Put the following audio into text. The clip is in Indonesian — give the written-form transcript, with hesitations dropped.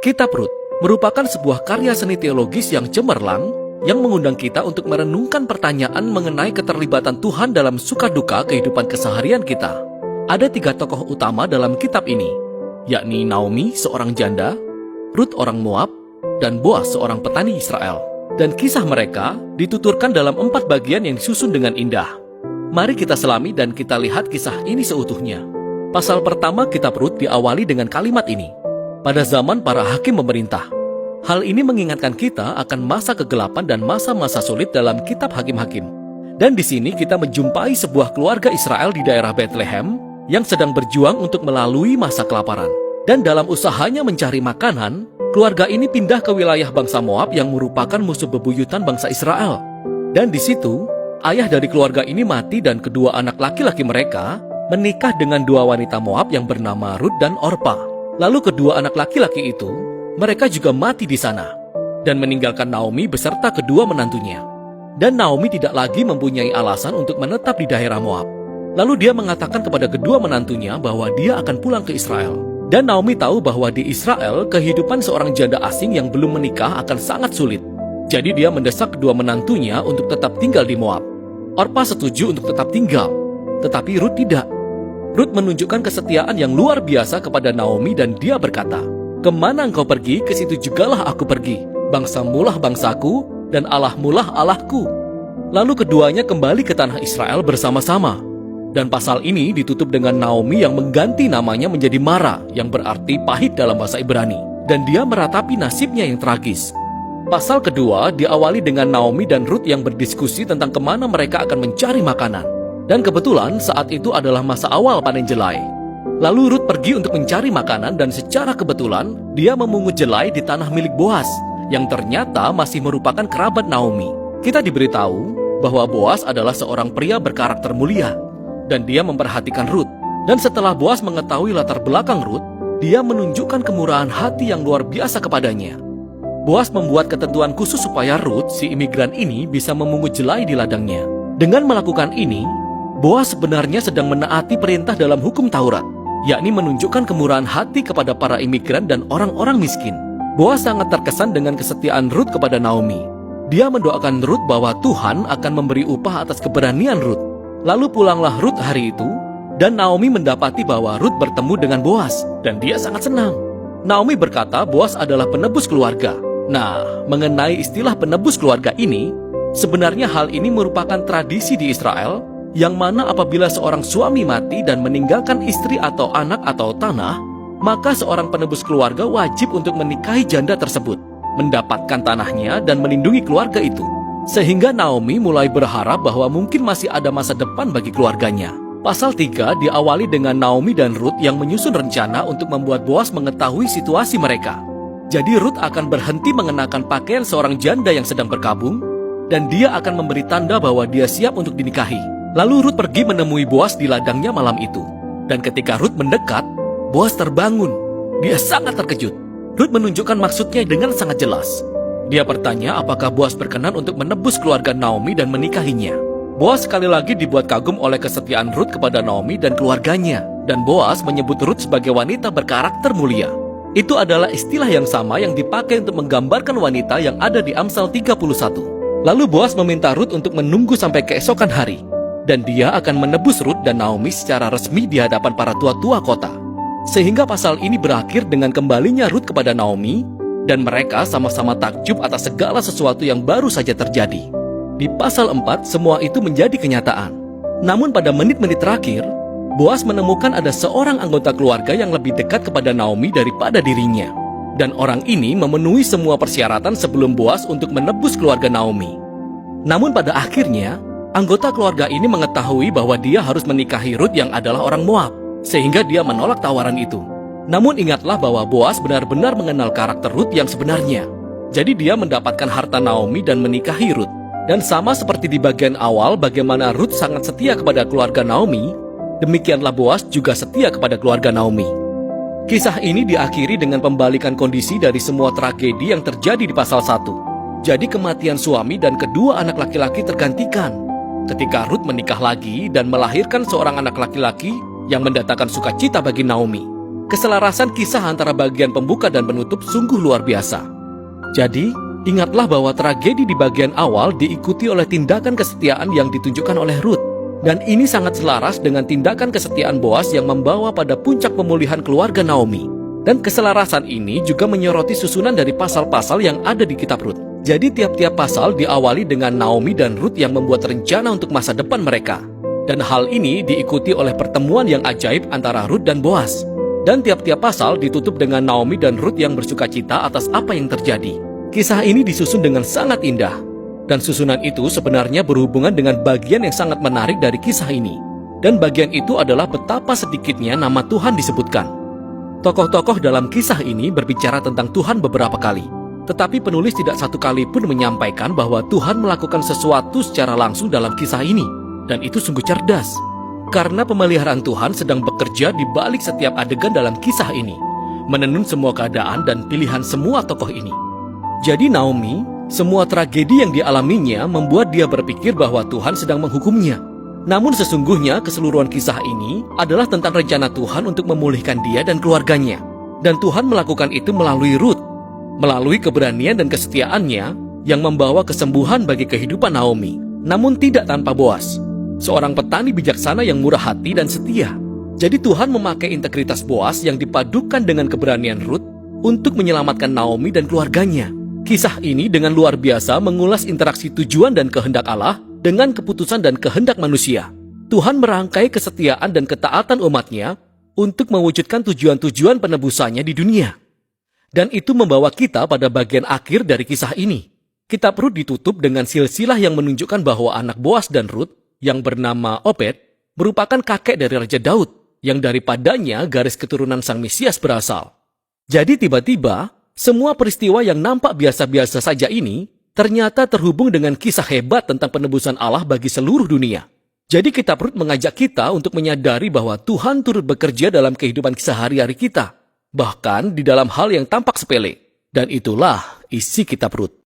Kitab Rut merupakan sebuah karya seni teologis yang cemerlang yang mengundang kita untuk merenungkan pertanyaan mengenai keterlibatan Tuhan dalam suka duka kehidupan keseharian kita. Ada 3 tokoh utama dalam kitab ini, yakni Naomi, seorang janda, Rut orang Moab, dan Boas, seorang petani Israel. Dan kisah mereka dituturkan dalam 4 bagian yang disusun dengan indah. Mari kita selami dan kita lihat kisah ini seutuhnya. Pasal pertama kitab Rut diawali dengan kalimat ini. Pada zaman para hakim memerintah. Hal ini mengingatkan kita akan masa kegelapan dan masa-masa sulit dalam kitab Hakim-Hakim. Dan di sini kita menjumpai sebuah keluarga Israel di daerah Bethlehem yang sedang berjuang untuk melalui masa kelaparan. Dan dalam usahanya mencari makanan, keluarga ini pindah ke wilayah bangsa Moab yang merupakan musuh bebuyutan bangsa Israel. Dan di situ, ayah dari keluarga ini mati dan kedua anak laki-laki mereka menikah dengan 2 wanita Moab yang bernama Rut dan Orpa. Lalu kedua anak laki-laki itu, mereka juga mati di sana dan meninggalkan Naomi beserta kedua menantunya. Dan Naomi tidak lagi mempunyai alasan untuk menetap di daerah Moab. Lalu dia mengatakan kepada kedua menantunya bahwa dia akan pulang ke Israel. Dan Naomi tahu bahwa di Israel, kehidupan seorang janda asing yang belum menikah akan sangat sulit. Jadi dia mendesak kedua menantunya untuk tetap tinggal di Moab. Orpa setuju untuk tetap tinggal, tetapi Rut tidak. Rut menunjukkan kesetiaan yang luar biasa kepada Naomi dan dia berkata, "Kemana engkau pergi, ke situ jugalah aku pergi. Bangsamulah bangsaku dan Allahmulah Allahku." Lalu keduanya kembali ke tanah Israel bersama-sama. Dan pasal ini ditutup dengan Naomi yang mengganti namanya menjadi Mara, yang berarti pahit dalam bahasa Ibrani. Dan dia meratapi nasibnya yang tragis. Pasal kedua diawali dengan Naomi dan Rut yang berdiskusi tentang kemana mereka akan mencari makanan. Dan kebetulan saat itu adalah masa awal panen jelai. Lalu Rut pergi untuk mencari makanan dan secara kebetulan dia memungut jelai di tanah milik Boas yang ternyata masih merupakan kerabat Naomi. Kita diberitahu bahwa Boas adalah seorang pria berkarakter mulia dan dia memperhatikan Rut. Dan setelah Boas mengetahui latar belakang Rut, dia menunjukkan kemurahan hati yang luar biasa kepadanya. Boas membuat ketentuan khusus supaya Rut, si imigran ini, bisa memungut jelai di ladangnya. Dengan melakukan ini, Boas sebenarnya sedang menaati perintah dalam hukum Taurat, yakni menunjukkan kemurahan hati kepada para imigran dan orang-orang miskin. Boas sangat terkesan dengan kesetiaan Rut kepada Naomi. Dia mendoakan Rut bahwa Tuhan akan memberi upah atas keberanian Rut. Lalu pulanglah Rut hari itu, dan Naomi mendapati bahwa Rut bertemu dengan Boas, dan dia sangat senang. Naomi berkata Boas adalah penebus keluarga. Nah, mengenai istilah penebus keluarga ini, sebenarnya hal ini merupakan tradisi di Israel, yang mana apabila seorang suami mati dan meninggalkan istri atau anak atau tanah, maka seorang penebus keluarga wajib untuk menikahi janda tersebut, mendapatkan tanahnya dan melindungi keluarga itu. Sehingga Naomi mulai berharap bahwa mungkin masih ada masa depan bagi keluarganya. Pasal 3 diawali dengan Naomi dan Rut yang menyusun rencana untuk membuat Boas mengetahui situasi mereka. Jadi Rut akan berhenti mengenakan pakaian seorang janda yang sedang berkabung, dan dia akan memberi tanda bahwa dia siap untuk dinikahi. Lalu Rut pergi menemui Boas di ladangnya malam itu. Dan ketika Rut mendekat, Boas terbangun. Dia sangat terkejut. Rut menunjukkan maksudnya dengan sangat jelas. Dia bertanya apakah Boas berkenan untuk menebus keluarga Naomi dan menikahinya. Boas sekali lagi dibuat kagum oleh kesetiaan Rut kepada Naomi dan keluarganya. Dan Boas menyebut Rut sebagai wanita berkarakter mulia. Itu adalah istilah yang sama yang dipakai untuk menggambarkan wanita yang ada di Amsal 31. Lalu Boas meminta Rut untuk menunggu sampai keesokan hari. Dan dia akan menebus Rut dan Naomi secara resmi di hadapan para tua-tua kota. Sehingga pasal ini berakhir dengan kembalinya Rut kepada Naomi, dan mereka sama-sama takjub atas segala sesuatu yang baru saja terjadi. Di pasal 4, semua itu menjadi kenyataan. Namun pada menit-menit terakhir, Boas menemukan ada seorang anggota keluarga yang lebih dekat kepada Naomi daripada dirinya. Dan orang ini memenuhi semua persyaratan sebelum Boas untuk menebus keluarga Naomi. Namun pada akhirnya, anggota keluarga ini mengetahui bahwa dia harus menikahi Rut yang adalah orang Moab, sehingga dia menolak tawaran itu. Namun ingatlah bahwa Boas benar-benar mengenal karakter Rut yang sebenarnya. Jadi dia mendapatkan harta Naomi dan menikahi Rut. Dan sama seperti di bagian awal bagaimana Rut sangat setia kepada keluarga Naomi, demikianlah Boas juga setia kepada keluarga Naomi. Kisah ini diakhiri dengan pembalikan kondisi dari semua tragedi yang terjadi di pasal 1. Jadi kematian suami dan kedua anak laki-laki tergantikan ketika Rut menikah lagi dan melahirkan seorang anak laki-laki yang mendatangkan sukacita bagi Naomi. Keselarasan kisah antara bagian pembuka dan penutup sungguh luar biasa. Jadi, ingatlah bahwa tragedi di bagian awal diikuti oleh tindakan kesetiaan yang ditunjukkan oleh Ruth. Dan ini sangat selaras dengan tindakan kesetiaan Boas yang membawa pada puncak pemulihan keluarga Naomi. Dan keselarasan ini juga menyoroti susunan dari pasal-pasal yang ada di kitab Ruth. Jadi tiap-tiap pasal diawali dengan Naomi dan Ruth yang membuat rencana untuk masa depan mereka. Dan hal ini diikuti oleh pertemuan yang ajaib antara Ruth dan Boas. Dan tiap-tiap pasal ditutup dengan Naomi dan Ruth yang bersukacita atas apa yang terjadi. Kisah ini disusun dengan sangat indah. Dan susunan itu sebenarnya berhubungan dengan bagian yang sangat menarik dari kisah ini. Dan bagian itu adalah betapa sedikitnya nama Tuhan disebutkan. Tokoh-tokoh dalam kisah ini berbicara tentang Tuhan beberapa kali. Tetapi penulis tidak satu kali pun menyampaikan bahwa Tuhan melakukan sesuatu secara langsung dalam kisah ini. Dan itu sungguh cerdas. Karena pemeliharaan Tuhan sedang bekerja di balik setiap adegan dalam kisah ini, menenun semua keadaan dan pilihan semua tokoh ini. Jadi Naomi, semua tragedi yang dialaminya membuat dia berpikir bahwa Tuhan sedang menghukumnya. Namun sesungguhnya keseluruhan kisah ini adalah tentang rencana Tuhan untuk memulihkan dia dan keluarganya. Dan Tuhan melakukan itu melalui Ruth, melalui keberanian dan kesetiaannya yang membawa kesembuhan bagi kehidupan Naomi, namun tidak tanpa Boas. Seorang petani bijaksana yang murah hati dan setia. Jadi Tuhan memakai integritas Boas yang dipadukan dengan keberanian Ruth untuk menyelamatkan Naomi dan keluarganya. Kisah ini dengan luar biasa mengulas interaksi tujuan dan kehendak Allah dengan keputusan dan kehendak manusia. Tuhan merangkai kesetiaan dan ketaatan umatnya untuk mewujudkan tujuan-tujuan penebusannya di dunia. Dan itu membawa kita pada bagian akhir dari kisah ini. Kitab Ruth ditutup dengan silsilah yang menunjukkan bahwa anak Boas dan Ruth yang bernama Obed, merupakan kakek dari Raja Daud, yang daripadanya garis keturunan Sang Mesias berasal. Jadi tiba-tiba, semua peristiwa yang nampak biasa-biasa saja ini, ternyata terhubung dengan kisah hebat tentang penebusan Allah bagi seluruh dunia. Jadi kitab Ruth mengajak kita untuk menyadari bahwa Tuhan turut bekerja dalam kehidupan sehari-hari kita, bahkan di dalam hal yang tampak sepele. Dan itulah isi kitab Ruth.